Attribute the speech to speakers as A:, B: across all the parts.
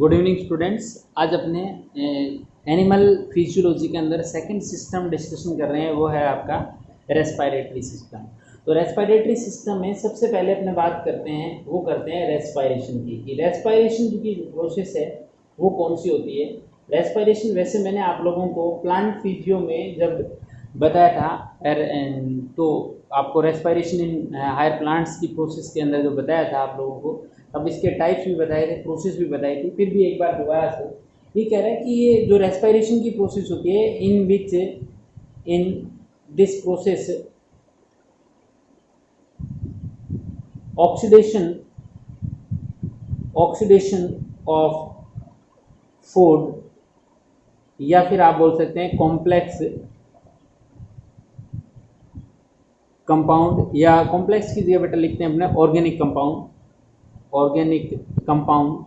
A: Good evening students. आज अपने animal physiology के अंदर सेकंड सिस्टम डिस्कशन कर रहे हैं, वो है आपका रेस्पिरेटरी सिस्टम। तो रेस्पिरेटरी सिस्टम में सबसे पहले अपने बात करते हैं, वो करते हैं रेस्पिरेशन की कि रेस्पिरेशन की जो प्रोसेस है वो कौन सी होती है। रेस्पिरेशन वैसे मैंने आप लोगों को प्लांट फिजियो में जब बताया था तो आपको रेस्पिरेशन इन हायर प्लांट्स की प्रोसेस के अंदर जो बताया था आप लोगों को, अब इसके टाइप्स भी बताए थे, प्रोसेस भी बताई थी, फिर भी एक बार दोबारा से ये कह रहा है कि ये जो रेस्पिरेशन की प्रोसेस होती है in which in this process oxidation of food, या फिर आप बोल सकते हैं कॉम्प्लेक्स कंपाउंड, या कॉम्प्लेक्स की जगह बेटा लिखते हैं अपने organic compound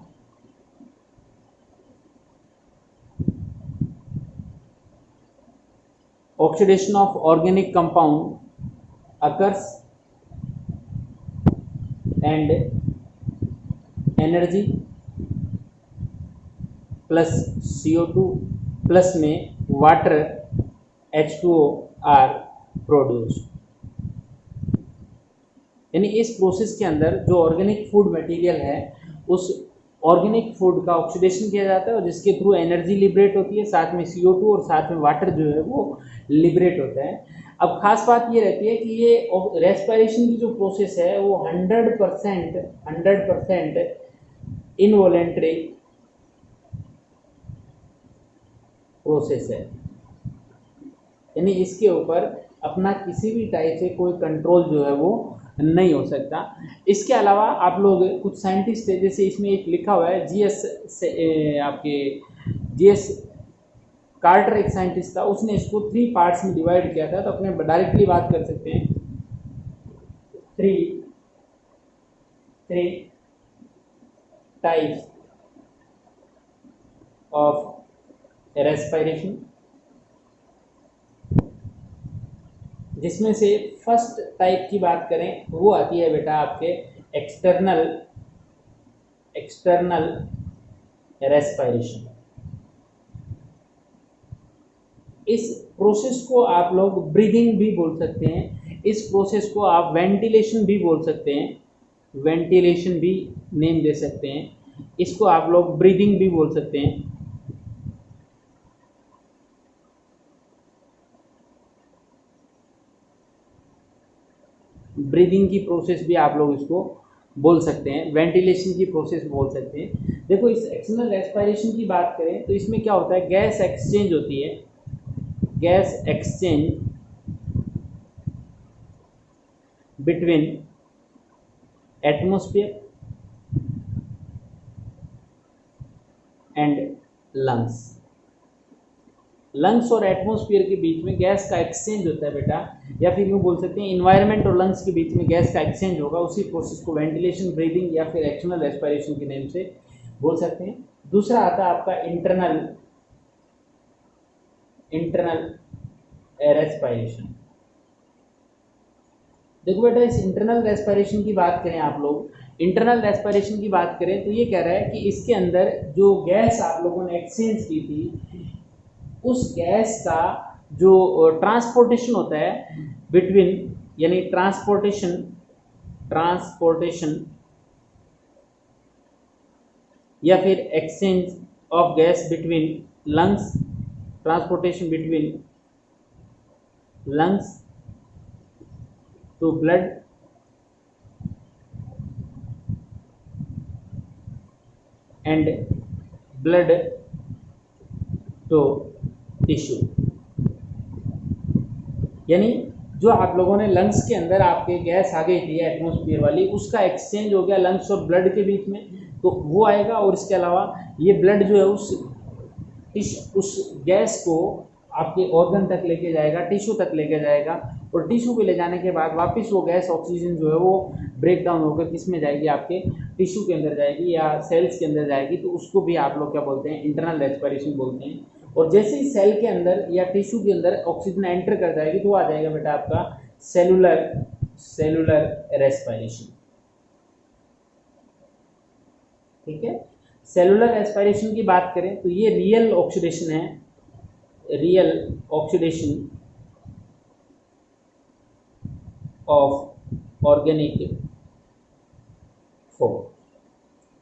A: oxidation of organic compound occurs and energy plus CO2 plus में वाटर H2O आर प्रोड्यूस। यानी इस प्रोसेस के अंदर जो ऑर्गेनिक फूड मटेरियल है उस ऑर्गेनिक फूड का ऑक्सीडेशन किया जाता है और जिसके थ्रू एनर्जी लिबरेट होती है, साथ में CO2 और साथ में वाटर जो है वो लिबरेट होता है। अब खास बात ये रहती है कि ये रेस्पिरेशन की जो प्रोसेस है वो 100% इनवॉलेंट्री प्रोसेस है, यानी इसके ऊपर अपना किसी भी टाइप से कोई कंट्रोल जो है वो नहीं हो सकता। इसके अलावा आप लोग कुछ साइंटिस्ट है, जैसे इसमें एक लिखा हुआ है जीएस कार्टर, एक साइंटिस्ट था, उसने इसको 3 पार्ट्स में डिवाइड किया था। तो अपने डायरेक्टली बात कर सकते हैं थ्री टाइप्स ऑफ रेस्पिरेशन, जिसमें से फर्स्ट टाइप की बात करें वो आती है बेटा आपके एक्सटर्नल रेस्पिरेशन। इस प्रोसेस को आप लोग ब्रीदिंग भी बोल सकते हैं, इस प्रोसेस को आप वेंटिलेशन भी बोल सकते हैं, वेंटिलेशन भी नेम दे सकते हैं, इसको आप लोग ब्रीदिंग भी बोल सकते हैं। ब्रीदिंग की प्रोसेस भी आप लोग इसको बोल सकते हैं, वेंटिलेशन की प्रोसेस बोल सकते हैं। देखो, इस एक्सटर्नल रेस्पिरेशन की बात करें तो इसमें क्या होता है, गैस एक्सचेंज होती है, gas exchange between atmosphere and lungs और एटमॉस्फेयर के बीच में गैस का एक्सचेंज होता है बेटा, या फिर यूँ बोल सकते हैं इन्वायरमेंट और लंग्स के बीच में गैस का एक्सचेंज होगा। उसी प्रोसेस को वेंटिलेशन, ब्रीदिंग या फिर एक्सटर्नल रेस्पिरेशन के नेम से बोल सकते हैं। दूसरा आता है आपका इंटरनल रेस्पिरेशन। देखो बेटा, इस इंटरनल रेस्पिरेशन की बात करें, आप लोग इंटरनल रेस्पिरेशन की बात करें तो ये कह रहा है कि इसके अंदर जो गैस आप लोगों ने एक्सचेंज की थी उस गैस का जो ट्रांसपोर्टेशन होता है बिटवीन, यानी ट्रांसपोर्टेशन या फिर exchange of gas between lungs, transportation between lungs to blood and blood to tissue. यानी जो आप लोगों ने लंग्स के अंदर आपके गैस आ गई थी एटमॉस्फेयर वाली, उसका एक्सचेंज हो गया लंग्स और ब्लड के बीच में, तो वो आएगा। और इसके अलावा ये ब्लड जो है उस गैस को आपके ऑर्गन तक लेके जाएगा, टिश्यू तक लेके जाएगा, और टिश्यू पे ले जाने के बाद वापस वो गैस ऑक्सीजन जो है वो ब्रेक डाउन होकर किस में जाएगी, आपके टिश्यू के अंदर जाएगी या सेल्स के अंदर जाएगी। तो उसको भी आप लोग क्या बोलते हैं, इंटरनल रेस्पिरेशन बोलते हैं। और जैसे ही सेल के अंदर या टिश्यू के अंदर ऑक्सीजन एंटर कर जाएगी तो आ जाएगा बेटा आपका सेलुलर रेस्पिरेशन। ठीक है। सेलुलर रेस्पिरेशन की बात करें तो ये रियल ऑक्सीडेशन है, real oxidation of organic food.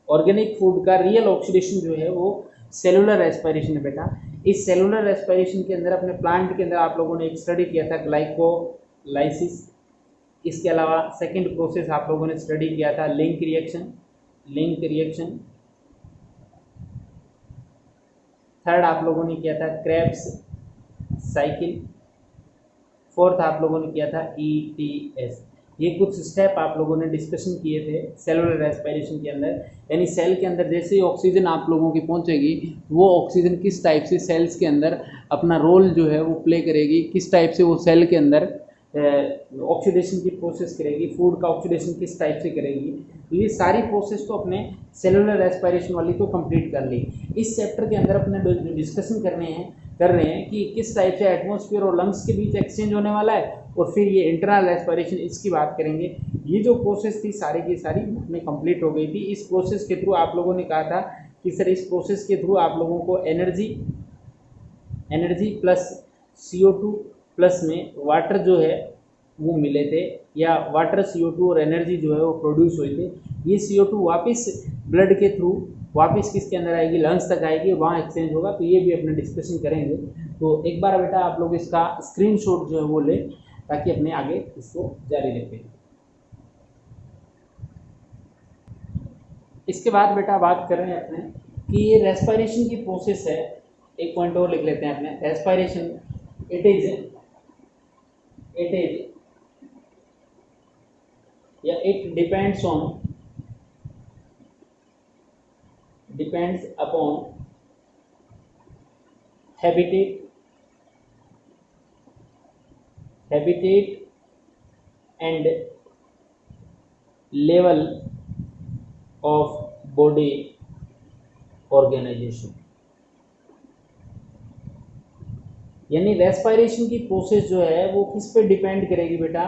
A: Organic food का रियल ऑक्सीडेशन जो है वो सेलुलर रेस्पिरेशन है बेटा। इस सेलुलर रेस्पिरेशन के अंदर अपने प्लांट के अंदर आप लोगों ने एक स्टडी किया था ग्लाइकोलाइसिस। इसके अलावा सेकंड प्रोसेस आप लोगों ने स्टडी किया था लिंक रिएक्शन। थर्ड आप लोगों ने किया था क्रेब्स साइकिल। फोर्थ आप लोगों ने किया था ETS। ये कुछ स्टेप आप लोगों ने डिस्कशन किए थे सेलुलर रेस्पिरेशन के अंदर, यानी सेल के अंदर जैसे ही ऑक्सीजन आप लोगों की पहुंचेगी वो ऑक्सीजन किस टाइप से सेल्स के अंदर अपना रोल जो है वो प्ले करेगी, किस टाइप से वो सेल के अंदर ऑक्सीडेशन की प्रोसेस करेगी, फूड का ऑक्सीडेशन किस टाइप से करेगी। तो ये सारी प्रोसेस तो अपने सेलुलर रेस्पिरेशन वाली तो कंप्लीट कर ली। इस चैप्टर के अंदर अपने जो डिस्कशन कर रहे हैं कि किस टाइप से एटमॉस्फेयर और लंग्स के बीच एक्सचेंज होने वाला है, और फिर ये इंटरनल रेस्पिरेशन, इसकी बात करेंगे। ये जो प्रोसेस थी सारी की सारी में कंप्लीट हो गई थी। इस प्रोसेस के थ्रू आप लोगों ने कहा था कि सर इस प्रोसेस के थ्रू आप लोगों को एनर्जी प्लस CO2 प्लस में वाटर जो है वो मिले थे, या वाटर CO2 और एनर्जी जो है वो प्रोड्यूस हुए थे। ये CO2 वापस ब्लड के थ्रू वापस किसके अंदर आएगी, लंग्स तक आएगी, वहाँ एक्सचेंज होगा। तो ये भी अपने डिस्कशन करेंगे। तो एक बार बेटा आप लोग इसका स्क्रीनशॉट जो है वो ले, ताकि अपने आगे इसको जारी रखें। इसके बाद बेटा बात कर रहे हैं अपने कि ये रेस्पिरेशन की प्रोसेस है। एक पॉइंट और लिख लेते हैं अपने, रेस्पिरेशन इट इज या it depends upon habitat and level of body organization। यानी रेस्पिरेशन की प्रोसेस जो है वो किस पे डिपेंड करेगी बेटा,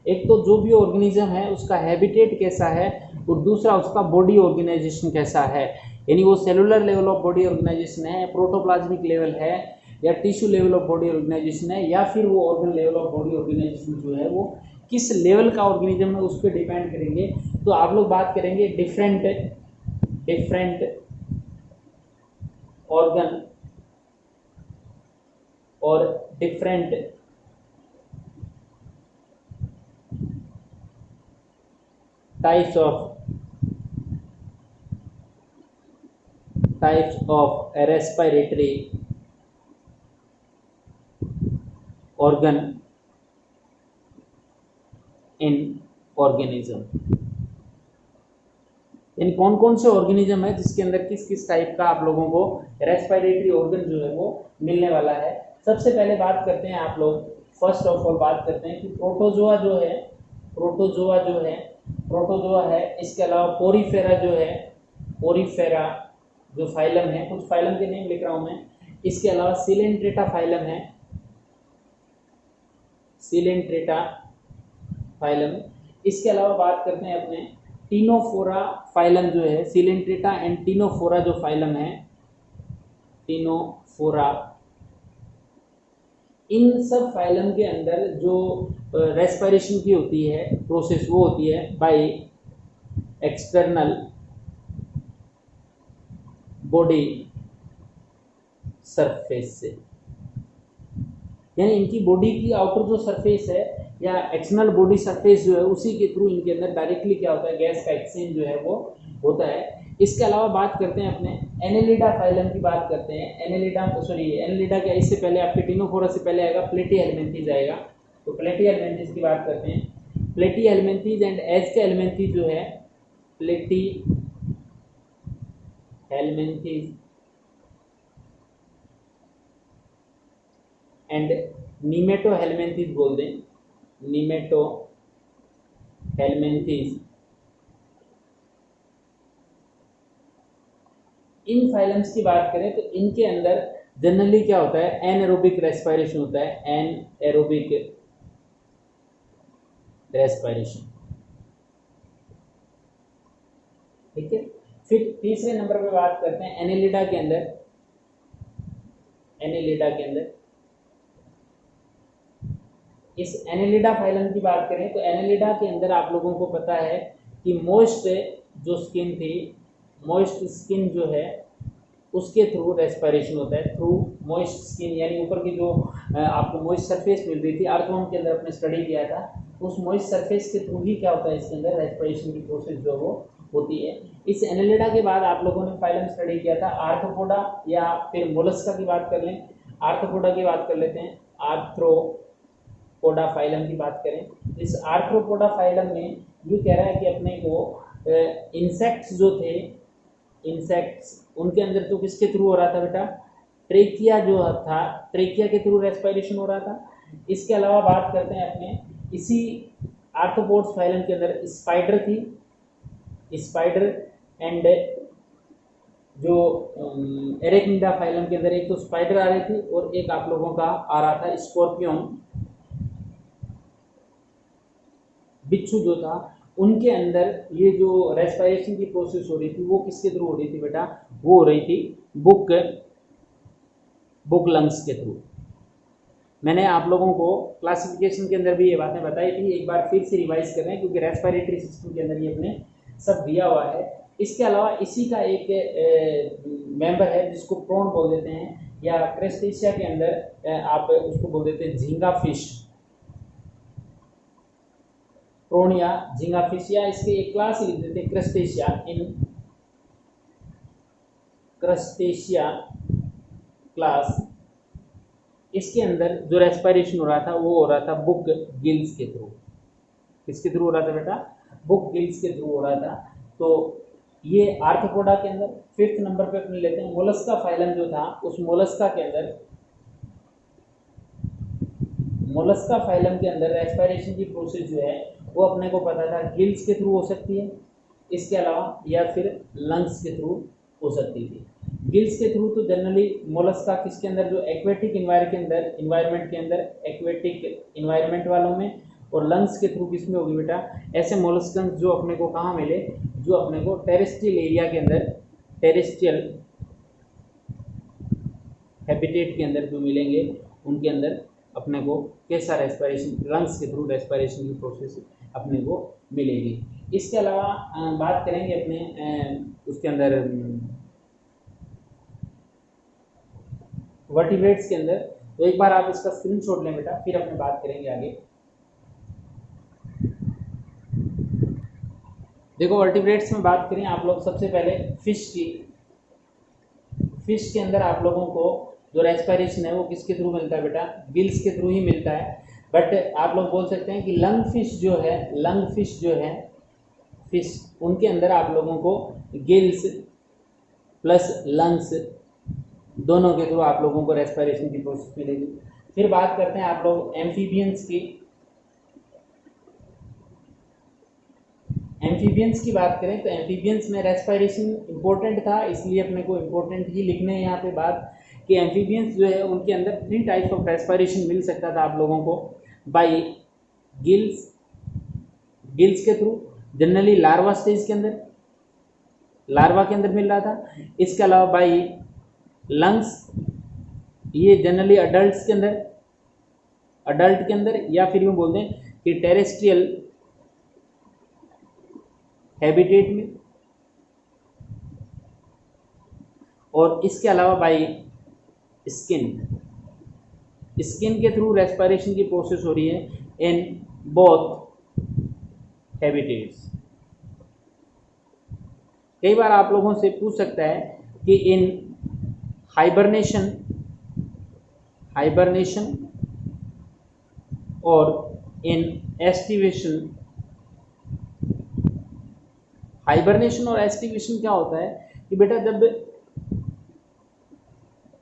A: एक तो जो भी ऑर्गेनिज्म है उसका हैबिटेट कैसा है, और दूसरा उसका बॉडी ऑर्गेनाइजेशन कैसा है। यानी वो cellular level of body organisation है, प्रोटोप्लाज्मिक लेवल है, या tissue level of body organisation है, या फिर वो organ level of body organisation जो है वो किस लेवल का ऑर्गेनिज्म है उस पर डिपेंड करेंगे। तो आप लोग बात करेंगे डिफरेंट ऑर्गन और different types of respiratory organ in organism. यानी कौन कौन से ऑर्गेनिज्म है जिसके अंदर किस किस टाइप का आप लोगों को रेस्पिरेटरी ऑर्गन जो है वो मिलने वाला है। सबसे पहले बात करते हैं आप लोग, फर्स्ट ऑफ ऑल बात करते हैं कि प्रोटोजोआ है, इसके अलावा पोरीफेरा जो फाइलम है, कुछ फाइलम के नेम लिख रहा हूं मैं, इसके अलावा सिलेंट्रेटा फाइलम। इसके अलावा बात करते हैं अपने टीनोफोरा फाइलम जो है, सिलेंट्रेटा एंड टीनोफोरा जो फाइलम है, टीनोफोरा। इन सब फाइलम के अंदर जो रेस्पिरेशन की होती है प्रोसेस वो होती है बाय एक्सटर्नल बॉडी सरफेस से। यानी इनकी बॉडी की आउटर जो सरफेस है या एक्सटर्नल बॉडी सरफेस जो है उसी के थ्रू इनके अंदर डायरेक्टली क्या होता है, गैस का एक्सचेंज जो है वो होता है। इसके अलावा बात करते हैं अपने एनेलिडा फाइलम की बात करते हैं। एनेलिडा क्या, इससे पहले आपके टीनोफोरा से पहले आएगा प्लेटीहेल्मिन्थेस आएगा। तो प्लेटीहेल्मिन्थेस की बात करते हैं। प्लेटीहेल्मिन्थेस एंड एस्केहेल्मिन्थेस जो है, प्लेटीहेल्मिन्थेस एंड नीमेटोहेल्मिन्थेस बोल दें, नीमेटोहेल्मिन्थेस। इन फाइलम्स की बात करें तो इनके अंदर जनरली क्या होता है, एनएरोबिक रेस्पिरेशन होता है, एनएरोबिक रेस्पिरेशन। ठीक है, फिर तीसरे नंबर पे बात करते हैं एनेलिडा के अंदर। एनेलिडा के अंदर इस एनेलिडा फाइलम की बात करें तो एनेलिडा के अंदर आप लोगों को पता है कि मोस्ट जो स्किन थी, मोस्ट स्किन जो है उसके थ्रू रेस्पिरेशन होता है, थ्रू मॉइस्ट स्किन, यानी ऊपर की जो आपको मॉइस्ट सरफेस मिल रही थी, अर्थवर्म के अंदर अपने स्टडी किया था, उस मॉइस्ट सरफेस के थ्रू ही क्या होता है इसके अंदर रेस्पिरेशन की प्रोसेस जो वो होती है। इस एनेलिडा के बाद आप लोगों ने फाइलम स्टडी किया था आर्थ्रोपोडा या फिर मोलस्का की बात कर लें, आर्थ्रोपोडा की बात कर लेते हैं, आर्थ्रोपोडा फाइलम की बात करें। इस आर्थ्रोपोडा फाइलम में ये कह रहा है कि अपने को इंसेक्ट्स जो थे, इंसेक्ट्स उनके अंदर तो किसके थ्रू हो रहा था बेटा, ट्रेकिया जो था, ट्रेकिया के थ्रू रेस्पिरेशन हो रहा था। इसके अलावा बात करते हैं अपने इसी आर्थ्रोपोड्स फाइलम के अंदर स्पाइडर थी, स्पाइडर एंड जो एरेक्निडा फाइलम के अंदर एक तो स्पाइडर आ रही थी और एक आप लोगों का आ रहा था स्कॉर्पियन, बिच्छू जो था। उनके अंदर ये जो रेस्पिरेशन की प्रोसेस हो रही थी वो किसके थ्रू हो रही थी बेटा, वो हो रही थी बुक लंग्स के थ्रू। मैंने आप लोगों को क्लासिफिकेशन के अंदर भी ये बातें बताई थी, एक बार फिर से रिवाइज कर रहे हैं क्योंकि रेस्पिरेटरी सिस्टम के अंदर ये अपने सब दिया हुआ है। इसके अलावा इसी का एक मेंबर है जिसको प्रॉन बोल देते हैं, या क्रेस्टेशिया के अंदर आप उसको बोल देते हैं झींगा फिश, प्रॉन या झींगा फिश, या इसके एक क्लास लिख देते हैं क्रेस्टेशिया। इन क्रेस्टेशिया क्लास, इसके अंदर जो रेस्पिरेशन हो रहा था वो हो रहा था बुक गिल्स के थ्रू। किसके थ्रू हो रहा था बेटा, बुक गिल्स के थ्रू हो रहा था। तो ये आर्थ्रोपोडा के अंदर। फिफ्थ नंबर पे अपने लेते हैं मोलस्का फाइलम जो था, उस मोलस्का के अंदर, मोलस्का फाइलम के अंदर रेस्पिरेशन की प्रोसेस जो है वो अपने को पता था गिल्स के थ्रू हो सकती है, इसके अलावा या फिर लंग्स के थ्रू हो सकती थी। गिल्स के थ्रू तो जनरली मोलस्का किसके अंदर, जो एक्वेटिक इन्वायरमेंट के अंदर एक्वेटिक इन्वायरमेंट वालों में, और लंग्स के थ्रू किसमें होगी बेटा, ऐसे मोलस्कन्स जो अपने को कहाँ मिले, जो अपने को टेरेस्ट्रियल एरिया के अंदर, टेरेस्ट्रियल हैबिटेट के अंदर जो मिलेंगे उनके अंदर अपने को कैसा रेस्पिरेशन, लंग्स के थ्रू रेस्पिरेशन की प्रोसेस अपने को मिलेगी। इसके अलावा बात करेंगे अपने उसके अंदर वर्टिब्रेट्स के अंदर। तो एक बार आप इसका स्क्रीनशॉट लें बेटा, फिर अपने बात करेंगे आगे। देखो वर्टिब्रेट्स में बात करें आप लोग, सबसे पहले फिश की। फिश के अंदर आप लोगों को जो रेस्पिरेशन है वो किसके थ्रू मिलता है बेटा, गिल्स के थ्रू ही मिलता है। बट आप लोग बोल सकते हैं कि लंग फिश जो है, लंग फिश जो है फिश, उनके अंदर आप लोगों को गिल्स प्लस लंग्स दोनों के थ्रू आप लोगों को रेस्पिरेशन की प्रोसेस मिलेगी। फिर बात करते हैं आप लोग एम्फीबियंस की। एम्फीबियंस की बात करें तो एम्फीबियंस में रेस्पिरेशन इंपॉर्टेंट था, इसलिए अपने को इंपॉर्टेंट ही लिखने हैं यहाँ पे बात कि एम्फीबियंस जो है उनके अंदर 3 टाइप्स ऑफ रेस्पिरेशन मिल सकता था आप लोगों को, बाय गिल्स, गिल्स के थ्रू, जनरली लार्वा स्टेज के अंदर, लार्वा के अंदर मिल रहा था। इसके अलावा बाय लंग्स, ये जनरली अडल्ट के अंदर, अडल्ट के अंदर, या फिर यूँ बोल दें कि टेरेस्ट्रियल हैबिटेट में, और इसके अलावा बाय स्किन, स्किन के थ्रू रेस्पिरेशन की प्रोसेस हो रही है इन बोथ हैबिटेट्स। कई बार आप लोगों से पूछ सकता है कि इन हाइबरनेशन, हाइबरनेशन और इन एस्टिवेशन, हाइबरनेशन और एस्टिवेशन क्या होता है कि बेटा जब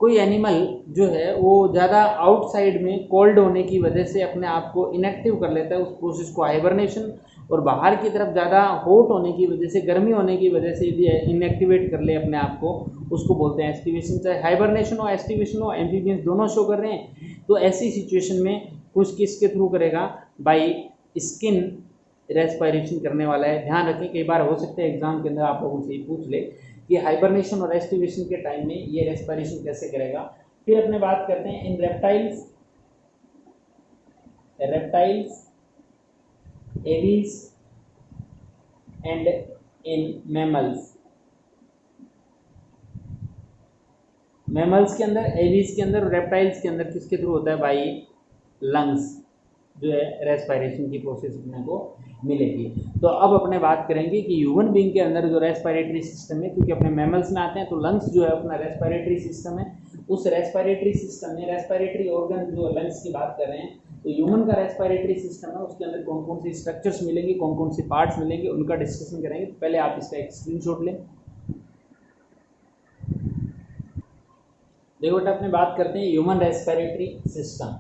A: कोई एनिमल जो है वो ज़्यादा आउटसाइड में कोल्ड होने की वजह से अपने आप को इनएक्टिव कर लेता है, उस प्रोसेस को हाइबरनेशन, और बाहर की तरफ ज़्यादा हॉट होने की वजह से, गर्मी होने की वजह से यदि इनएक्टिवेट कर ले अपने आप को, उसको बोलते हैं एस्टिवेशन। चाहे हाइबरनेशन हो, एस्टिवेशन हो, एम्फीबियंस दोनों शो कर रहे हैं। तो ऐसी सिचुएशन में कुछ किसके थ्रू करेगा, बाय स्किन, रेस्पिरेशन करने वाला है। ध्यान रखें, कई बार हो सकता है एग्जाम के अंदर आप लोगों से पूछ ले कि हाइबरनेशन और रेस्टिवेशन के टाइम में ये रेस्पिरेशन कैसे करेगा। फिर अपने बात करते हैं in reptiles, aves and in mammals. Mammals के अंदर, एवीज के अंदर, रेप्टाइल्स के अंदर किसके थ्रू होता है? बाई लंग्स जो है रेस्पिरेशन की प्रोसेस अपने को मिलेगी। तो अब अपने बात करेंगे कि ह्यूमन बीइंग के अंदर जो रेस्पिरेटरी सिस्टम है, क्योंकि अपने मैमल्स में आते हैं तो लंग्स जो है अपना रेस्पिरेटरी सिस्टम है। उस रेस्पिरेटरी सिस्टम में रेस्पिरेटरी ऑर्गन जो लंग्स की बात कर रहे हैं, तो ह्यूमन का रेस्पिरेटरी सिस्टम है, उसके अंदर कौन कौन सी स्ट्रक्चर्स मिलेंगे, कौन कौन सी पार्ट्स मिलेंगे, उनका डिस्कशन करेंगे। तो पहले आप इसका एक स्क्रीनशॉट लें। देखो बेटा, अपने बात करते हैं human respiratory system.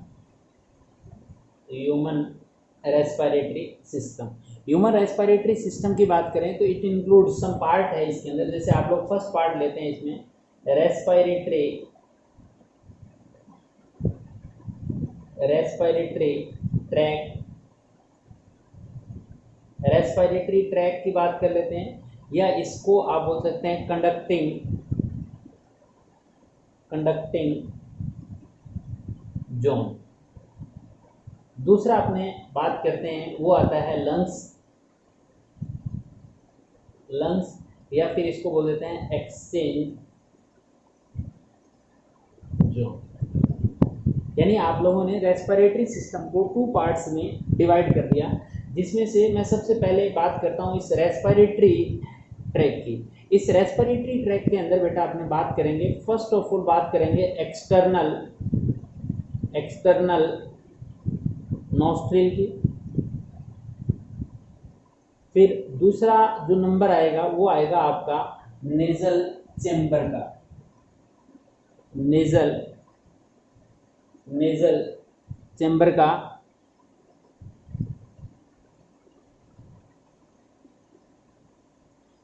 A: Human respiratory system, human respiratory system की बात करें तो इट इंक्लूड सम पार्ट है इसके अंदर। जैसे आप लोग फर्स्ट पार्ट लेते हैं इसमें, रेस्पिरेटरी ट्रैक। रेस्पिरेटरी ट्रैक की बात कर लेते हैं, या इसको आप बोल सकते हैं कंडक्टिंग जोन। दूसरा अपने बात करते हैं वो आता है लंग्स, या फिर इसको बोल देते हैं एक्सचेंज जोन। यानी आप लोगों ने रेस्पिरेटरी सिस्टम को 2 पार्ट्स में डिवाइड कर दिया, जिसमें से मैं सबसे पहले बात करता हूँ इस रेस्पिरेटरी ट्रैक की। इस रेस्पिरेटरी ट्रैक के अंदर बेटा अपने बात करेंगे, फर्स्ट ऑफ ऑल बात करेंगे एक्सटर्नल नॉस्ट्रिल की। फिर दूसरा जो नंबर आएगा वो आएगा आपका नेजल चेंबर का। नेजल चेंबर का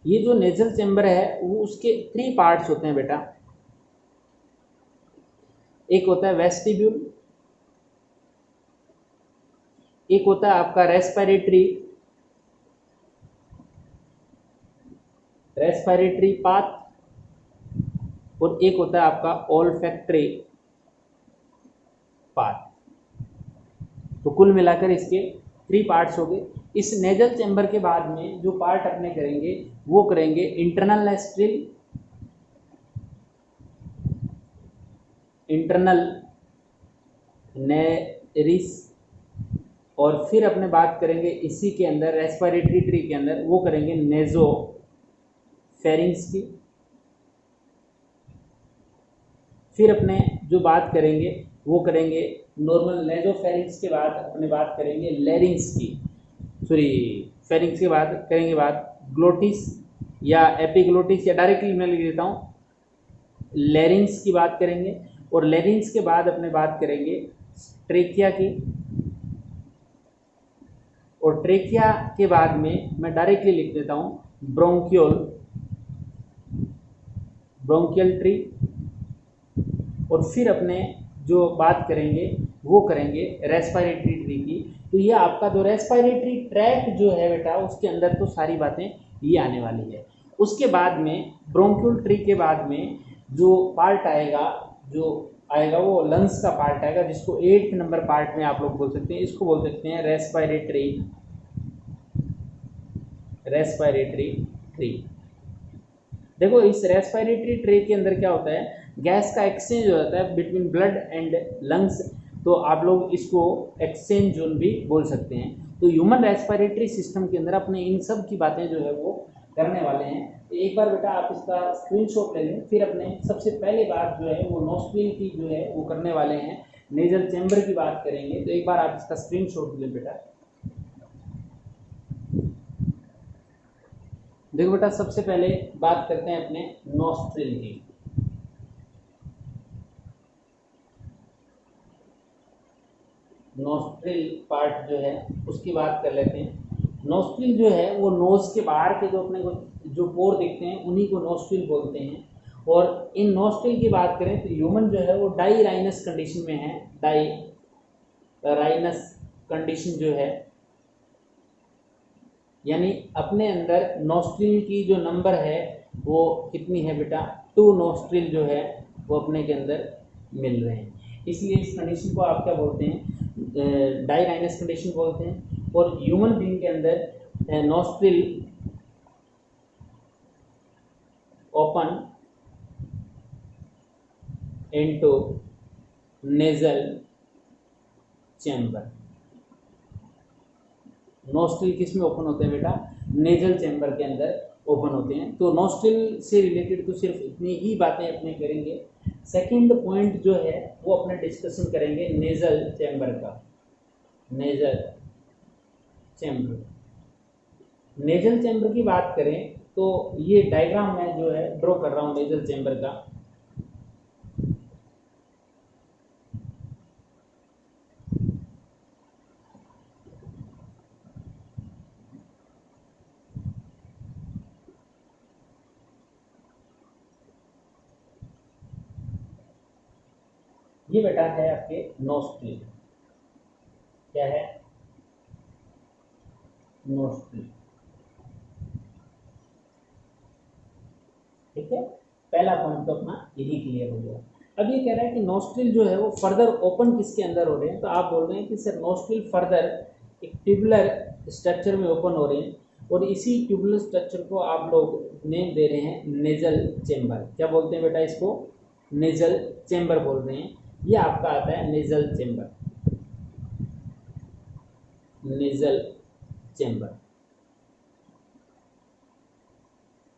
A: ये जो नेजल चेंबर है वो उसके 3 पार्ट्स होते हैं बेटा। एक होता है वेस्टिब्यूल, एक होता है आपका रेस्पिरेटरी पाथ, और एक होता है आपका ओल्फैक्टरी पाथ। तो कुल मिलाकर इसके 3 पार्ट्स हो गए। इस नेजल चेंबर के बाद में जो पार्ट अपने करेंगे वो करेंगे इंटरनल नेरिस, और फिर अपने बात करेंगे इसी के अंदर रेस्पिरेटरी ट्री के अंदर वो करेंगे नेज़ोफेरिंक्स की। फिर अपने जो बात करेंगे वो करेंगे नॉर्मल नेज़ोफेरिंक्स के बाद अपने बात करेंगे लैरिंक्स की, फेरिंक्स के बाद करेंगे बात ग्लोटिस या एपिग्लोटिस, या डायरेक्टली मैं लिख देता हूँ लैरिंक्स की बात करेंगे। और लैरिंक्स के बाद अपने बात करेंगे ट्रेकिया की, और ट्रेकिया के बाद में मैं डायरेक्टली लिख देता हूँ ब्रोंकियल ट्री। और फिर अपने जो बात करेंगे वो करेंगे रेस्पिरेटरी ट्री की। तो ये आपका जो रेस्पिरेटरी ट्रैक जो है बेटा उसके अंदर तो सारी बातें ये आने वाली है। उसके बाद में ब्रोंकियल ट्री के बाद में जो पार्ट आएगा वो लंग्स का पार्ट आएगा, जिसको 8 नंबर पार्ट में आप लोग बोल सकते हैं। इसको बोल सकते हैं रेस्पिरेटरी ट्री। देखो इस रेस्पिरेटरी ट्री के अंदर क्या होता है, गैस का एक्सचेंज हो जाता है बिटवीन ब्लड एंड लंग्स, तो आप लोग इसको एक्सचेंज जोन भी बोल सकते हैं। तो ह्यूमन रेस्पिरेटरी सिस्टम के अंदर अपने इन सब की बातें जो है वो करने वाले हैं। तो एक बार बेटा आप इसका स्क्रीनशॉट ले लें। फिर अपने सबसे पहले बात जो है वो नॉस्ट्रिल की जो है वो करने वाले हैं, नेजल चेंबर की बात करेंगे। तो एक बार आप इसका स्क्रीनशॉट लें बेटा। देखो बेटा, सबसे पहले बात करते हैं अपने नॉस्ट्रिल की। नॉस्ट्रिल पार्ट जो है उसकी बात कर लेते हैं। नॉस्ट्रिल जो है वो नोज के बाहर के जो अपने को जो पोर दिखते हैं उन्हीं को नॉस्ट्रिल बोलते हैं। और इन नॉस्ट्रिल की बात करें तो ह्यूमन जो है वो डायराइनस कंडीशन में है। डायराइनस कंडीशन जो है यानी अपने अंदर नोस्ट्रिल की जो नंबर है वो कितनी है बेटा, 2 नोस्ट्रिल जो है वो अपने के अंदर मिल रहे हैं। इसलिए इस कंडीशन को आप क्या बोलते हैं, डायराइनस कंडीशन बोलते हैं। और ह्यूमन बीइंग के अंदर nostril open into nasal chamber. Nostril किस में ओपन होते हैं बेटा, नेजल चैम्बर के अंदर ओपन होते हैं। तो नोस्ट्रिल से रिलेटेड तो सिर्फ इतनी ही बातें अपने करेंगे। सेकंड पॉइंट जो है वो अपने डिस्कशन करेंगे नेजल चैम्बर का। नेजल चैम्बर, नेजल चैम्बर की बात करें तो ये डायग्राम मैं जो है ड्रॉ कर रहा हूँ नेजल चैम्बर का। ये बेटा है आपके नोस्ट्रिल, क्या है, नोस्ट्रिल। ठीक है, पहला पॉइंट तो अपना यही क्लियर हो गया। अब ये कह रहा है कि नोस्ट्रिल जो है वो फर्दर ओपन किसके अंदर हो रहे हैं, तो आप बोल रहे हैं कि सर नोस्ट्रिल फर्दर एक ट्यूबुलर स्ट्रक्चर में ओपन हो रहे हैं, और इसी ट्यूबुलर स्ट्रक्चर को आप लोग नेम दे रहे हैं नेजल चेम्बर। क्या बोलते हैं बेटा इसको, नेजल चेम्बर बोल रहे हैं। ये आपका आता है नेजल चेम्बर, नेजल चेम्बर।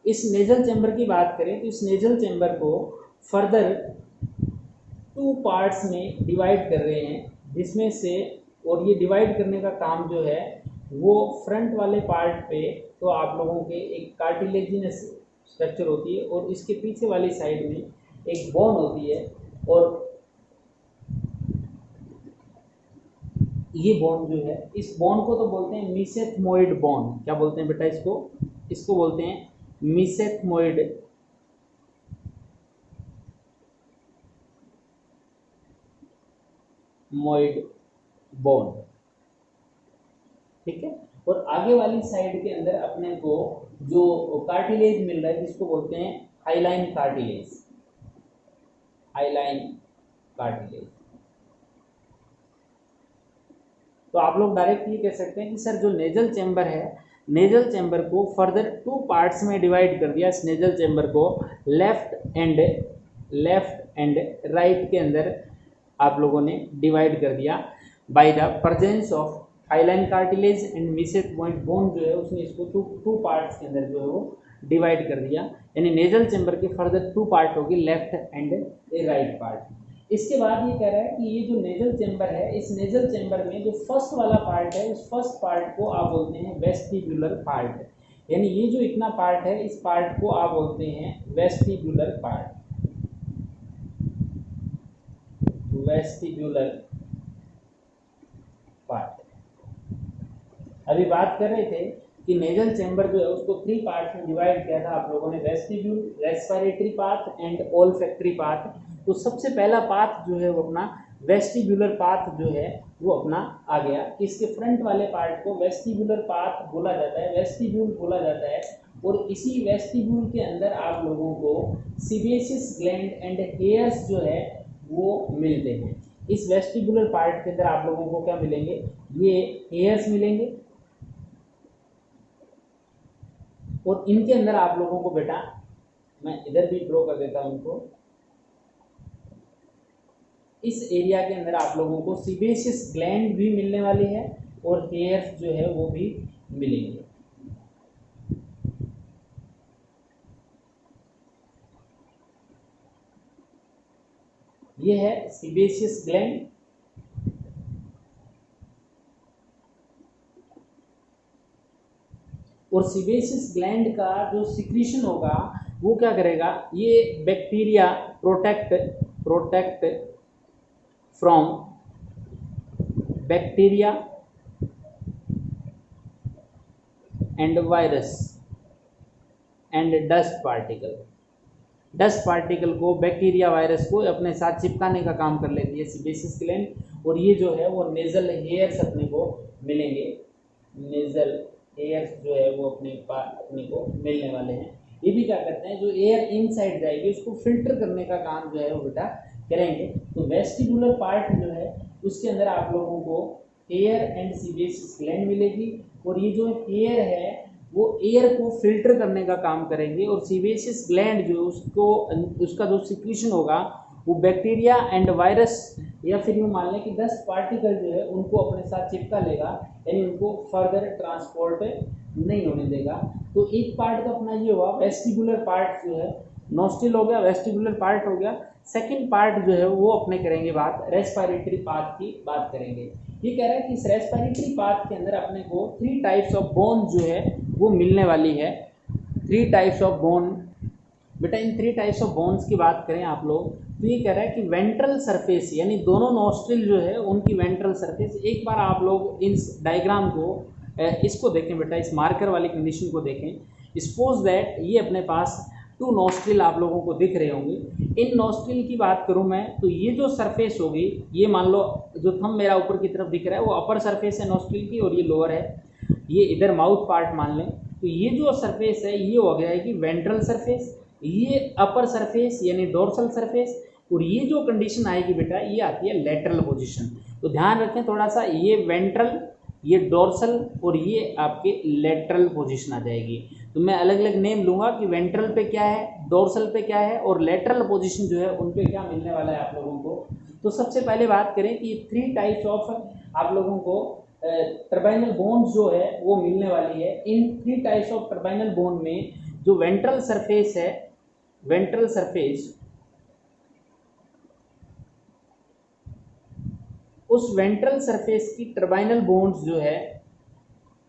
A: इस नेजल चैम्बर की बात करें तो इस नेजल चैम्बर को फर्दर 2 पार्ट्स में डिवाइड कर रहे हैं, जिसमें से, और ये डिवाइड करने का काम जो है वो फ्रंट वाले पार्ट पे तो आप लोगों के एक कार्टिलेजिनस स्ट्रक्चर होती है, और इसके पीछे वाली साइड में एक बोन होती है, और ये बोन जो है, इस बोन को तो बोलते हैं मीसेंथमोइड बोन। क्या बोलते हैं बेटा इसको, इसको बोलते हैं मीसेंथमोइड बोन। ठीक है, और आगे वाली साइड के अंदर अपने को जो कार्टिलेज मिल रहा है जिसको बोलते हैं हाइलाइन कार्टिलेज, हाइलाइन कार्टिलेज। तो आप लोग डायरेक्ट ये कह सकते हैं कि सर जो नेजल चैम्बर है, नेजल चैम्बर को फर्दर 2 पार्ट्स में डिवाइड कर दिया। इस नेजल चैम्बर को लेफ्ट एंड राइट के अंदर आप लोगों ने डिवाइड कर दिया by the presence of hyaline cartilage and mesethmoid bone. जो है उसने इसको 2 पार्ट्स के अंदर जो है वो डिवाइड कर दिया, यानी नेजल चैम्बर के फर्दर 2 पार्ट होगी, लेफ्ट एंड राइट पार्ट। इसके बाद ये कह रहा है कि ये जो नेजल चैम्बर है, इस नेजल चैम्बर में जो फर्स्ट वाला पार्ट है, उस फर्स्ट पार्ट को आप बोलते हैं वेस्टिब्यूलर पार्ट। यानी ये जो इतना पार्ट है, इस पार्ट को आप बोलते हैं वेस्टिब्यूलर पार्ट, वेस्टिब्यूलर पार्ट। अभी बात कर रहे थे कि नेजल चैम्बर जो है उसको 3 पार्ट में डिवाइड किया था आप लोगों ने, vestibule, respiratory path and olfactory path. तो सबसे पहला पाथ जो है वो अपना वेस्टिब्यूलर पाथ जो है वो अपना आ गया। इसके फ्रंट वाले पार्ट को वेस्टिब्यूलर पाथ बोला जाता है, वेस्टिब्यूल बोला जाता है, और इसी वेस्टिब्यूल के अंदर आप लोगों को सीबेसियस ग्लैंड एंड हेयर्स जो है वो मिलते हैं। इस वेस्टिब्यूलर पार्ट के अंदर आप लोगों को क्या मिलेंगे, ये हेयर्स मिलेंगे, और इनके अंदर आप लोगों को बेटा, मैं इधर भी ड्रॉ कर देता हूं इनको, इस एरिया के अंदर आप लोगों को सीबेसियस ग्लैंड भी मिलने वाली है और हेयर्स जो है वो भी मिलेंगे। ये है सीबेसियस ग्लैंड, और सीबेसियस ग्लैंड का जो सिक्रीशन होगा वो क्या करेगा, ये bacteria protect from bacteria and virus and dust particle. Dust particle को, बैक्टीरिया, वायरस को अपने साथ चिपकाने का काम कर लेती है सीबेसियस ग्लैंड, और ये जो है वो नेजल हेयर्स अपने को मिलेंगे, नेजल एयर्स जो है वो अपने को मिलने वाले हैं। ये भी क्या करते हैं, जो एयर इनसाइड जाएगी उसको फिल्टर करने का काम जो है वो बेटा करेंगे। तो वेस्टिबुलर पार्ट जो है उसके अंदर आप लोगों को एयर एंड सीबेसियस ग्लैंड मिलेगी, और ये जो एयर है वो एयर को फिल्टर करने का काम करेंगे, और सीबेसियस ग्लैंड जो उसको उसका जो सिक्रीशन होगा वो बैक्टीरिया एंड वायरस या फिर यूँ मान लें कि 10 पार्टिकल जो है उनको अपने साथ चिपका लेगा, यानी उनको फर्दर ट्रांसपोर्ट नहीं होने देगा। तो एक पार्ट तो अपना ये हुआ वेस्टिबुलर पार्ट जो है, नोस्ट्रिल हो गया, वेस्टिबुलर पार्ट हो गया। सेकंड पार्ट जो है वो अपने करेंगे बात रेस्पिरेटरी पाथ की बात करेंगे। ये कह रहा है कि इस रेस्पिरेटरी पाथ के अंदर अपने को 3 टाइप्स ऑफ बोन जो है वो मिलने वाली है। 3 टाइप्स ऑफ बोन बेटा, इन 3 टाइप्स ऑफ बोन्स की बात करें आप लोग तो ये कह रहा है कि वेंट्रल सरफेस यानी दोनों नोस्ट्रिल जो है उनकी वेंट्रल सरफेस, एक बार आप लोग इन डायग्राम को इसको देखें बेटा, इस मार्कर वाली कंडीशन को देखें। सपोज दैट ये अपने पास 2 नोस्ट्रिल आप लोगों को दिख रहे होंगे। इन नोस्ट्रिल की बात करूं मैं तो ये जो सरफेस होगी, ये मान लो जो थंब मेरा ऊपर की तरफ दिख रहा है वो अपर सरफेस है नोस्ट्रिल की, और ये लोअर है, ये इधर माउथ पार्ट मान लें। तो ये जो सरफेस है ये हो गया है कि वेंट्रल सरफेस, ये अपर सरफेस यानी डोर्सल सरफेस, और ये जो कंडीशन आएगी बेटा ये आती है लेटरल पोजीशन। तो ध्यान रखें थोड़ा सा, ये वेंट्रल, ये डोर्सल और ये आपके लेटरल पोजीशन आ जाएगी। तो मैं अलग अलग नेम लूंगा कि वेंट्रल पे क्या है, डोर्सल पे क्या है, और लेटरल पोजीशन जो है उन पे क्या मिलने वाला है आप लोगों को। तो सबसे पहले बात करें कि 3 टाइप्स ऑफ आप लोगों को टर्बाइनल बोन्स जो है वो मिलने वाली है। इन 3 टाइप्स ऑफ टर्बाइनल बोन में जो वेंट्रल सरफेस है, वेंट्रल सरफेस, उस वेंट्रल सरफेस की टर्बाइनल बोन्स जो है,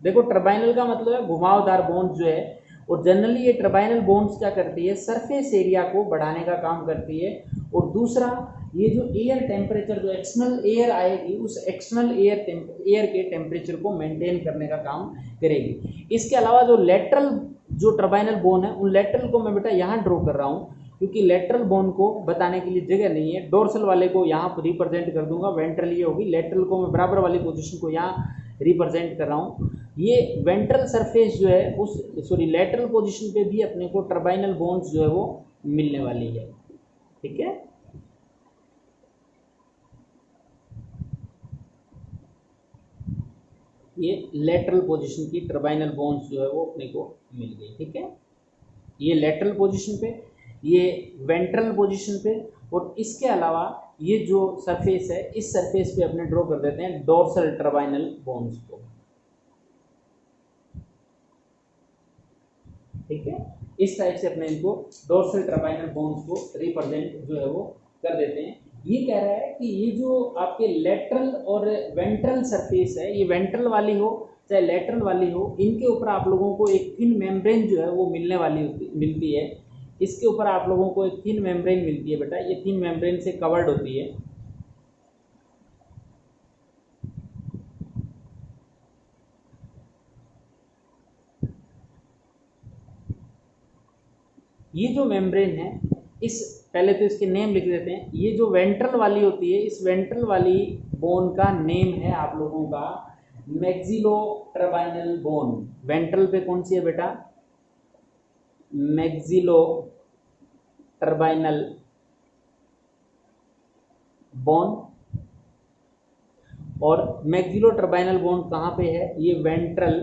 A: देखो टर्बाइनल का मतलब है घुमावदार बोन्स जो है, और जनरली ये टर्बाइनल बोन्स क्या करती है, सरफेस एरिया को बढ़ाने का काम करती है। और दूसरा, ये जो एयर टेम्परेचर, जो एक्सटर्नल एयर आएगी उस एक्सटर्नल एयर के टेम्परेचर को मेंटेन करने का काम करेगी। इसके अलावा जो लेटरल जो टर्बाइनल बोन है, उन लेटरल को मैं बेटा यहाँ ड्रॉ कर रहा हूँ क्योंकि लेटरल बोन को बताने के लिए जगह नहीं है। डोर्सल वाले को यहाँ पर रिप्रेजेंट कर दूंगा, वेंट्रल ये होगी, लेटरल को मैं बराबर वाली पोजीशन को यहाँ रिप्रेजेंट कर रहा हूँ। ये वेंट्रल सरफेस जो है उस लेटरल पोजीशन पे भी अपने को टर्बाइनल बोन्स जो है वो मिलने वाली है। ठीक है, ये लेटरल पोजीशन की टर्बाइनल बोन्स जो है वो अपने को मिल गई। ठीक है, ये लेटरल पोजीशन पे, ये वेंट्रल पोजीशन पे, और इसके अलावा ये जो सरफेस है इस सरफेस पे अपने ड्रॉ कर देते हैं डोर्सल टर्बाइनल बोन्स को। ठीक है, इस टाइप से अपने इनको डोर्सल टर्बाइनल बोन्स को रिप्रेजेंट जो है वो कर देते हैं। ये कह रहा है कि ये जो आपके लेटरल और वेंट्रल सरफेस है, ये वेंट्रल वाली हो चाहे लेटरल वाली हो, इनके ऊपर आप लोगों को एक थिन मेम्ब्रेन जो है वो मिलती है। इसके ऊपर आप लोगों को एक थिन मेम्ब्रेन मिलती है बेटा, ये थिन मेम्ब्रेन से कवर्ड होती है। ये जो मेम्ब्रेन है, इस पहले तो इसके नेम लिख देते हैं। ये जो वेंट्रल वाली होती है, इस वेंट्रल वाली बोन का नेम है आप लोगों का मैक्सिलो टर्बाइनल बोन। वेंट्रल पे कौन सी है बेटा, मैक्सिलो टर्बाइनल बोन। और मैक्सिलो टर्बाइनल बोन कहाँ पे है, ये वेंट्रल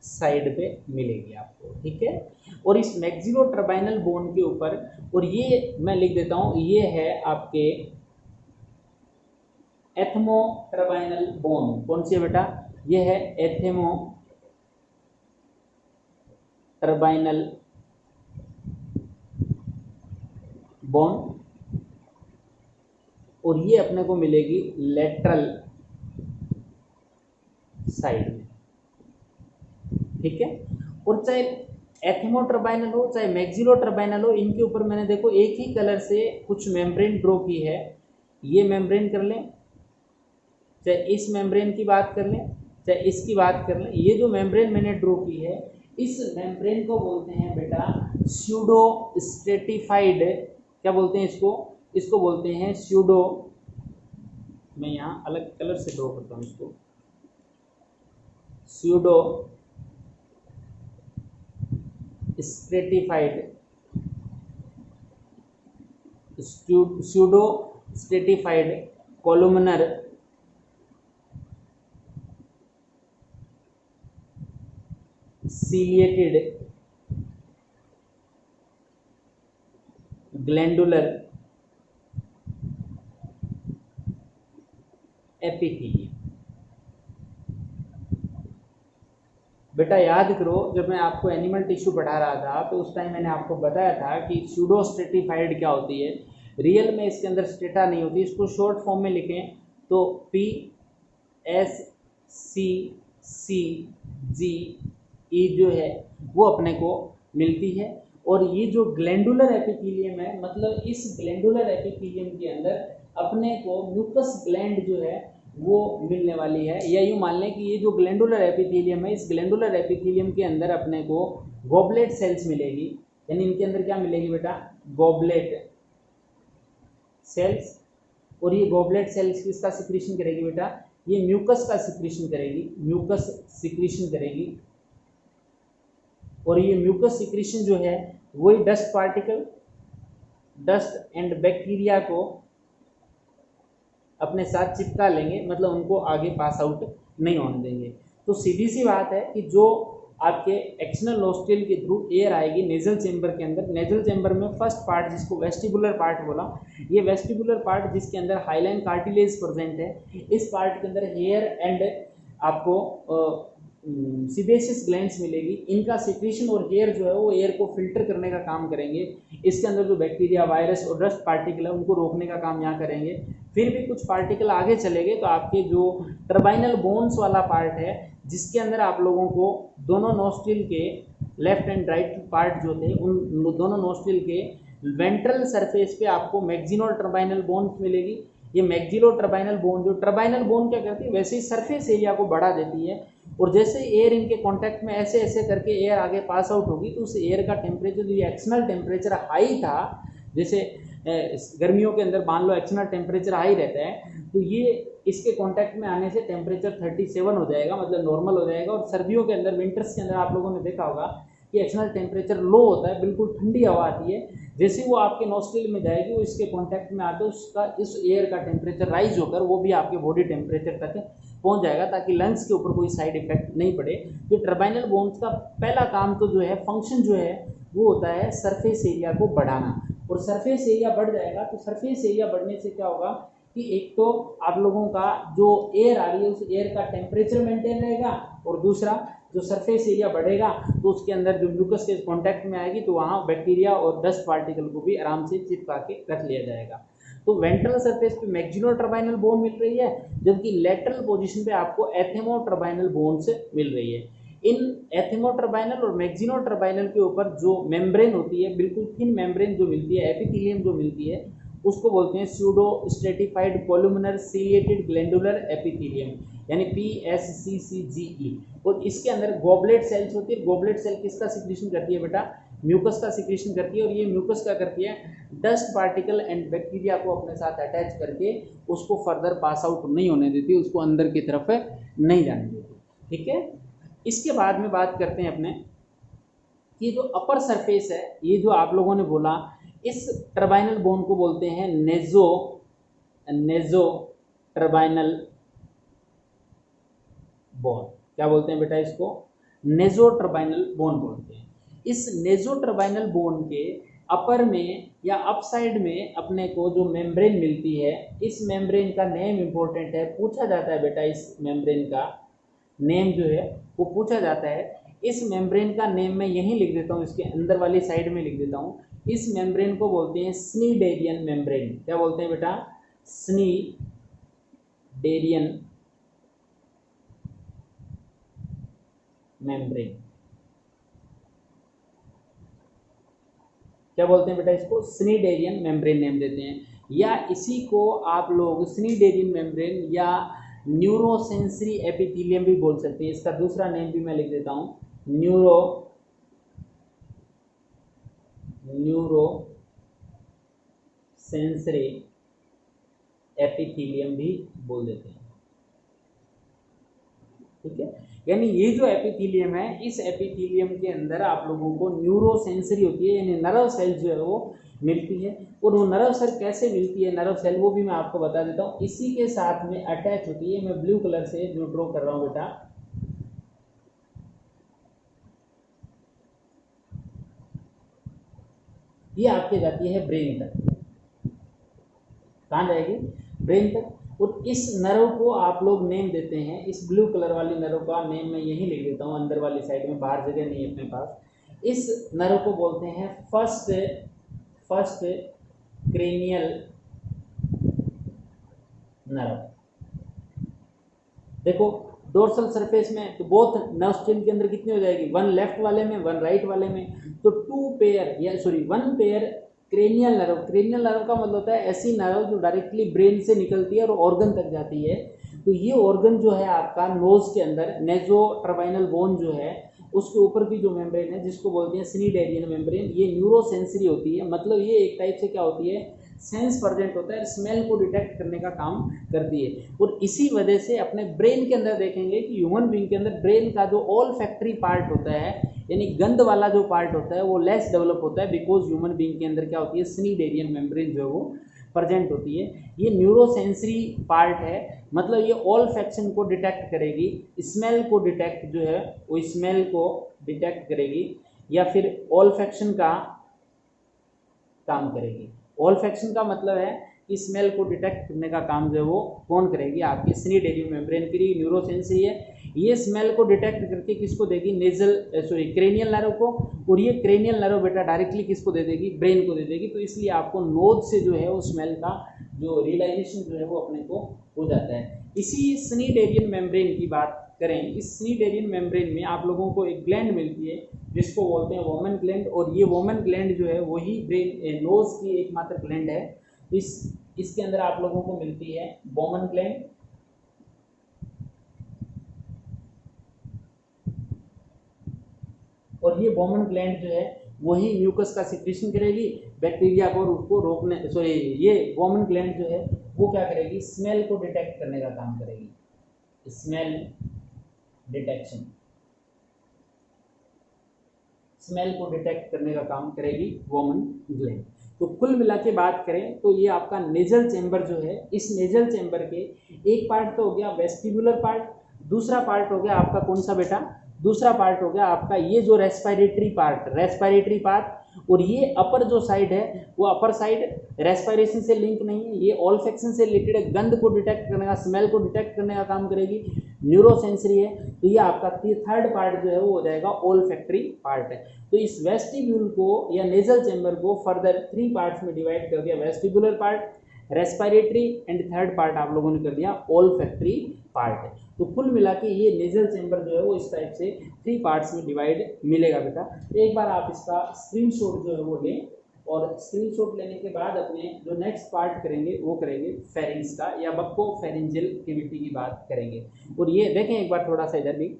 A: साइड पे मिलेगी आपको। ठीक है, और इस मैक्सिलो टर्बाइनल बोन के ऊपर, और ये मैं लिख देता हूं, ये है आपके एथमो टर्बाइनल बोन। कौन सी है बेटा, ये है एथमो टर्बाइनल बोन, और ये अपने को मिलेगी लेटरल साइड में। ठीक है, और चाहे एथमो टर्बाइनल हो चाहे मैक्सिलो टर्बाइनल हो, इनके ऊपर मैंने देखो एक ही कलर से कुछ मेम्ब्रेन ड्रॉ की है। ये मेम्ब्रेन कर लें, चाहे इस मेम्ब्रेन की बात कर लें, चाहे इसकी बात कर लें, ये जो मेम्ब्रेन मैंने ड्रॉ की है इस मेम्ब्रेन को बोलते हैं बेटा स्यूडो स्ट्रेटिफाइड। क्या बोलते हैं इसको, इसको बोलते हैं स्यूडो, मैं यहाँ अलग कलर से ड्रॉ करता हूँ इसको, pseudo stratified pseudo stratified columnar ciliated glandular epithelium. बेटा याद करो, जब मैं आपको एनिमल टिश्यू पढ़ा रहा था तो उस टाइम मैंने आपको बताया था कि स्यूडो स्ट्रेटिफाइड क्या होती है। रियल में इसके अंदर स्टेटा नहीं होती, इसको शॉर्ट फॉर्म में लिखें तो PSCCG जो है वो अपने को मिलती है। और ये जो ग्लैंडुलर एपिथेलियम है, मतलब इस ग्लैंडुलर एपिथेलियम के अंदर अपने को म्यूकस ग्लैंड जो है वो मिलने वाली है। या यूँ मान लें कि ये जो ग्लैंडुलर एपिथेलियम है, इस ग्लैंडुलर एपिथेलियम के अंदर अपने को गॉबलेट सेल्स मिलेगी। यानी इनके अंदर क्या मिलेगी बेटा? Goblet cells. और ये गॉबलेट सेल्स किसका सिक्रीशन करेगी बेटा? ये म्यूकस का सिक्रीशन करेगी, म्यूकस सिक्रीशन करेगी। और ये म्यूकस सिक्रीशन जो है वही dust particle, dust and bacteria को अपने साथ चिपका लेंगे, मतलब उनको आगे पास आउट नहीं होने देंगे। तो सीधी सी बात है कि जो आपके एक्सटर्नल नोस्ट्रिल के थ्रू एयर आएगी नेजल चेंबर के अंदर, नेजल चेंबर में फर्स्ट पार्ट जिसको वेस्टिबुलर पार्ट बोला, ये वेस्टिबुलर पार्ट जिसके अंदर हाइलाइन कार्टिलेज प्रेजेंट है, इस पार्ट के अंदर हेयर एंड आपको सीबेसियस ग्लैंड्स मिलेगी। इनका सिक्रीशन और हेयर जो है वो एयर को फिल्टर करने का काम करेंगे। इसके अंदर जो बैक्टीरिया, वायरस और डस्ट पार्टिकल है उनको रोकने का काम यहाँ करेंगे। फिर भी कुछ पार्टिकल आगे चले गए तो आपके जो टर्बाइनल बोन्स वाला पार्ट है, जिसके अंदर आप लोगों को दोनों नोस्ट्रिल के लेफ्ट एंड राइट पार्ट जो थे, उन दोनों नोस्ट्रिल के वेंट्रल सरफेस पे आपको मैक्सिनो टर्बाइनल बोन्स मिलेगी। ये मैक्सिलो टर्बाइनल बोन, जो टर्बाइनल बोन क्या करती है, वैसे ही सरफेस एरिया को बढ़ा देती है। और जैसे एयर इनके कांटेक्ट में ऐसे ऐसे करके एयर आगे पास आउट होगी तो उस एयर का टेम्परेचर, जो एक्सटर्नल टेम्परेचर हाई था, जैसे गर्मियों के अंदर मान लो एक्सटर्नल टेम्परेचर हाई रहता है, तो ये इसके कांटेक्ट में आने से टेम्परेचर 37 हो जाएगा, मतलब नॉर्मल हो जाएगा। और सर्दियों के अंदर, विंटर्स के अंदर आप लोगों ने देखा होगा कि एक्सटर्नल टेम्परेचर लो होता है, बिल्कुल ठंडी हवा आती है। जैसे वो आपके नोस्ट्रिल में जाएगी, वो इसके कांटेक्ट में आते उसका इस एयर का टेम्परेचर राइज होकर वो भी आपके बॉडी टेम्परेचर तक पहुंच जाएगा, ताकि लंग्स के ऊपर कोई साइड इफेक्ट नहीं पड़े। तो टर्बाइनल बोन्स का पहला काम तो जो है, फंक्शन जो है वो होता है सरफेस एरिया को बढ़ाना। और सरफेस एरिया बढ़ जाएगा तो सरफेस एरिया बढ़ने से क्या होगा कि एक तो आप लोगों का जो एयर आ रही है उस एयर का टेम्परेचर मेंटेन रहेगा, और दूसरा जो सरफेस एरिया बढ़ेगा तो उसके अंदर जो म्यूकस के कांटेक्ट में आएगी तो वहाँ बैक्टीरिया और डस्ट पार्टिकल को भी आराम से चिपका के रख लिया जाएगा। तो वेंट्रल सरफेस पे मैक्सिनो टर्बाइनल बोन मिल रही है, जबकि लेटरल पोजीशन पे आपको एथेमो टर्बाइनल बोन्स मिल रही है। इन एथेमो टर्बाइनल और मैक्सिनो टर्बाइनल के ऊपर जो मेम्ब्रेन होती है, बिल्कुल थिन मेम्ब्रेन जो मिलती है, एपिथेलियम जो मिलती है, उसको बोलते हैं pseudo stratified columnar ciliated glandular epithelium, यानी PSCCGE। और इसके अंदर गॉबलेट सेल्स होती है। गॉबलेट सेल किसका सिक्रीशन करती है बेटा? म्यूकस का सिक्रीशन करती है। और ये म्यूकस क्या करती है? डस्ट पार्टिकल एंड बैक्टीरिया को अपने साथ अटैच करके उसको फर्दर पास आउट नहीं होने देती, उसको अंदर की तरफ नहीं जाने देती। ठीक है, इसके बाद में बात करते हैं अपने कि जो अपर सरफेस है, ये जो आप लोगों ने बोला, इस टर्बाइनल बोन को बोलते हैं नेजो टर्बाइनल बोन। क्या बोलते हैं बेटा? इसको नेजो टर्बाइनल बोन बोलते हैं। इस नेजो टर्बाइनल बोन के अपर में या अप साइड में अपने को जो मेम्ब्रेन मिलती है, इस मेम्ब्रेन का नेम इंपॉर्टेंट है, पूछा जाता है बेटा। इस मेम्ब्रेन का नेम जो है वो पूछा जाता है। इस मेम्ब्रेन का नेम मैं यहीं लिख देता हूँ, इसके अंदर वाली साइड में लिख देता हूँ। इस मेम्ब्रेन को बोलते हैं स्नीडेरियन मेम्ब्रेन। क्या बोलते हैं बेटा? स्नीडेरियन मेम्ब्रेन। क्या बोलते हैं बेटा? इसको स्नीडेरियन मेम्ब्रेन नेम देते हैं। या इसी को आप लोग स्नीडेरियन मेम्ब्रेन या न्यूरोसेंसरी एपिथेलियम भी बोल सकते हैं। इसका दूसरा नेम भी मैं लिख देता हूँ, न्यूरोसेंसरी एपिथेलियम भी बोल देते हैं। ठीक है, यानी ये जो एपिथीलियम है, इस एपिथीलियम के अंदर आप लोगों को न्यूरोसेंसरी होती है, यानी नर्व सेल जो है वो मिलती है। और वो नर्व सेल कैसे मिलती है, नर्व सेल, वो भी मैं आपको बता देता हूँ। इसी के साथ में अटैच होती है, मैं ब्लू कलर से जो ड्रॉ कर रहा हूँ बेटा, ये आपके जाती है ब्रेन तक। कहाँ जाएगी? ब्रेन तक। और इस नर्व को आप लोग नेम देते हैं, इस ब्लू कलर वाली नर्व का नेम मैं यही लिख देता हूँ अंदर वाली साइड में, बाहर जगह नहीं है अपने पास। इस नर्व को बोलते हैं फर्स्ट क्रेनियल नर्व। देखो डोर्सल सरफेस में तो बोथ नर्व स्ट्रिंग के अंदर कितनी हो जाएगी, वन लेफ्ट वाले में, वन राइट वाले में, तो टू पेयर या sorry one pair cranial nerve. Cranial nerve का मतलब होता है ऐसी नर्व जो डायरेक्टली ब्रेन से निकलती है और ऑर्गन तक जाती है। तो ये ऑर्गन जो है आपका नोज के अंदर नेजो टर्बाइनल बोन जो है उसके ऊपर की जो मेम्ब्रेन है जिसको बोलते हैं सिनीडेरियन मेम्ब्रेन, ये न्यूरोसेंसरी होती है। मतलब ये एक टाइप से क्या होती है, सेंस प्रेजेंट होता है, स्मेल को डिटेक्ट करने का काम करती है। और इसी वजह से अपने ब्रेन के अंदर देखेंगे कि ह्यूमन बीइंग के अंदर ब्रेन का जो ऑल फैक्ट्री पार्ट होता है, यानी गंध वाला जो पार्ट होता है वो लेस डेवलप होता है, बिकॉज ह्यूमन बीइंग के अंदर क्या होती है, सिनीडेरियन मेम्ब्रेन जो है वो प्रेजेंट होती है। ये न्यूरोसेंसरी पार्ट है, मतलब ये ऑल फैक्शन को डिटेक्ट करेगी, स्मेल को डिटेक्ट जो है वो स्मेल को डिटेक्ट करेगी, या फिर ऑल फैक्शन का काम करेगी। ऑल फैक्शन का मतलब है कि स्मेल को डिटेक्ट करने का काम जो है वो कौन करेगी, आपकी सिनीडेरियन मेम्ब्रेन के लिए न्यूरोसेंसरी है। ये स्मेल को डिटेक्ट करके किसको देगी, नेजल सॉरी क्रेनियल नर्व को, और ये क्रेनियल नर्व बेटा डायरेक्टली किसको दे देगी, ब्रेन को दे देगी। तो इसलिए आपको नोज से जो है वो स्मेल का जो रियलाइजेशन जो है वो अपने को हो जाता है। इसी सिनीडेरियन मेम्ब्रेन की बात करें, इस सिनीडेरियन मेम्ब्रेन में आप लोगों को एक ग्लैंड मिलती है जिसको बोलते हैं वोमन ग्लैंड, और ये वोमन ग्लैंड जो है वही ब्रेन नोज की एकमात्र ग्लैंड है। तो इसके अंदर आप लोगों को मिलती है वोमन ग्लैंड, और ये वोमन ग्लैंड जो है वही म्यूकस का सिक्रेशन करेगी बैक्टीरिया को, और उसको रोकने सॉरी ये वोमन ग्लैंड जो है वो क्या करेगी, स्मेल को डिटेक्ट करने का काम करेगी, स्मेल डिटेक्शन, स्मेल को डिटेक्ट करने का काम करेगी वोमन ग्लैंड। तो कुल मिला के बात करें तो ये आपका नेजल चैम्बर जो है, इस नेजल चैम्बर के एक पार्ट तो हो गया वेस्टिबुलर पार्ट, दूसरा पार्ट हो गया आपका कौन सा बेटा, दूसरा पार्ट हो गया आपका ये जो रेस्पिरेटरी पार्ट, और ये अपर जो साइड है वो अपर साइड रेस्पिरेशन से लिंक नहीं है, ये ऑल्फैक्शन से रिलेटेड है, गंध को डिटेक्ट करने का, स्मेल को डिटेक्ट करने का काम करेगी, न्यूरोसेंसरी है। तो ये आपका थर्ड पार्ट जो है वो हो जाएगा ऑल्फैक्टरी पार्ट है। तो इस वेस्टिब्यूल को या नेजल चैम्बर को फर्दर 3 पार्ट्स में डिवाइड कर दिया, vestibular part, respiratory and third part आप लोगों ने कर दिया ऑल्फैक्टरी पार्ट है। तो कुल मिला के ये नेजल चैम्बर जो है वो इस टाइप से 3 पार्ट्स में डिवाइड मिलेगा बेटा। एक बार आप इसका स्क्रीनशॉट जो है वो लें, और स्क्रीनशॉट लेने के बाद अपने जो नेक्स्ट पार्ट करेंगे वो करेंगे फेरिंग्स का या बक्को फेरिंजियल कैविटी की बात करेंगे। और ये देखें एक बार थोड़ा सा इधर भी,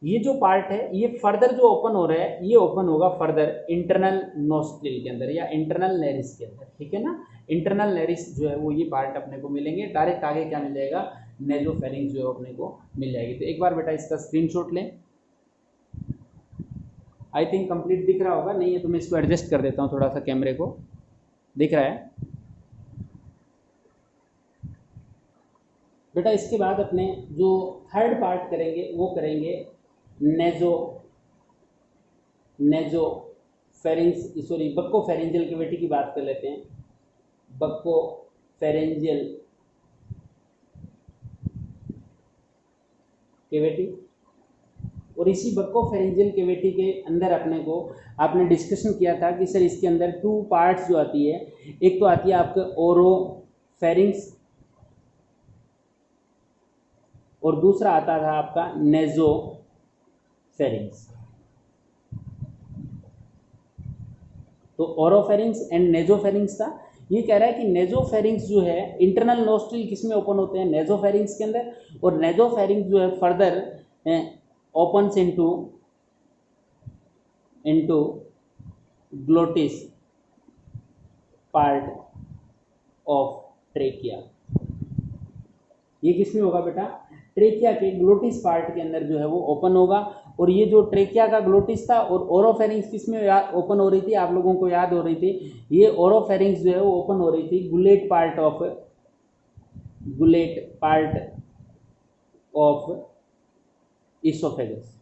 A: ये जो पार्ट है ये फर्दर जो ओपन हो रहा है ये ओपन होगा फर्दर इंटरनल नोस्ट्रिल के अंदर या इंटरनल नेरिस के अंदर, ठीक है ना। इंटरनल नेरिस जो है वो ये पार्ट अपने को मिलेंगे, डायरेक्ट आगे क्या मिल जाएगा, नेजोफेरिंग्स जो है अपने को मिल जाएगी। तो एक बार बेटा इसका स्क्रीनशॉट लें, आई थिंक कंप्लीट दिख रहा होगा, नहीं है तो मैं इसको एडजस्ट कर देता हूँ थोड़ा सा, कैमरे को दिख रहा है बेटा। इसके बाद अपने जो थर्ड पार्ट करेंगे वो करेंगे नेजो फेरिंग्स सॉरी बक्को फेरेंजियल कैविटी की बात कर लेते हैं। बक्को फेरेंजियल कैविटी, और इसी बक्को फेरेंजियल कैविटी के अंदर अपने को आपने डिस्कशन किया था कि सर इसके अंदर 2 पार्ट्स जो आती है, एक तो आती है आपका ओरो फेरिंग्स और दूसरा आता था आपका नेजो फेरिंग्स। तो ओरोफेरिंग्स एंड नेजोफेरिंग्स था। ये कह रहा है कि नेजोफेरिंग्स जो है इंटरनल नोस्ट्रिल किस में ओपन होते हैं, नेजोफेरिंग्स के अंदर, और नेजोफेरिंग्स जो है further opens into glottis part of trachea. ये किस में होगा बेटा, ट्रेकिया के ग्लोटिस पार्ट के अंदर जो है वो ओपन होगा। और ये जो ट्रेकिया का ग्लोटिस था और ओरोफेरिंक्स किस में ओपन हो रही थी, आप लोगों को याद हो रही थी, ये ओरोफेरिंक्स जो है वो ओपन हो रही थी gullet part of oesophagus.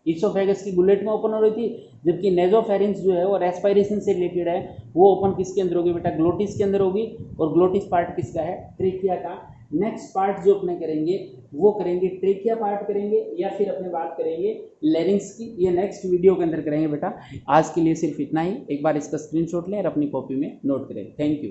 A: Oesophagus की गुलेट में ओपन हो रही थी, जबकि नेजोफेरिंक्स जो है वो रेस्पिरेशन से रिलेटेड है, वो ओपन किसके अंदर होगी बेटा, ग्लोटिस के अंदर होगी। और ग्लोटिस पार्ट किसका है, ट्रेकिया का। नेक्स्ट पार्ट जो अपने करेंगे वो करेंगे ट्रेकिया पार्ट करेंगे, या फिर अपने बात करेंगे लैरिंक्स की, ये नेक्स्ट वीडियो के अंदर करेंगे बेटा। आज के लिए सिर्फ इतना ही, एक बार इसका स्क्रीनशॉट लें और अपनी कॉपी में नोट करें। Thank you.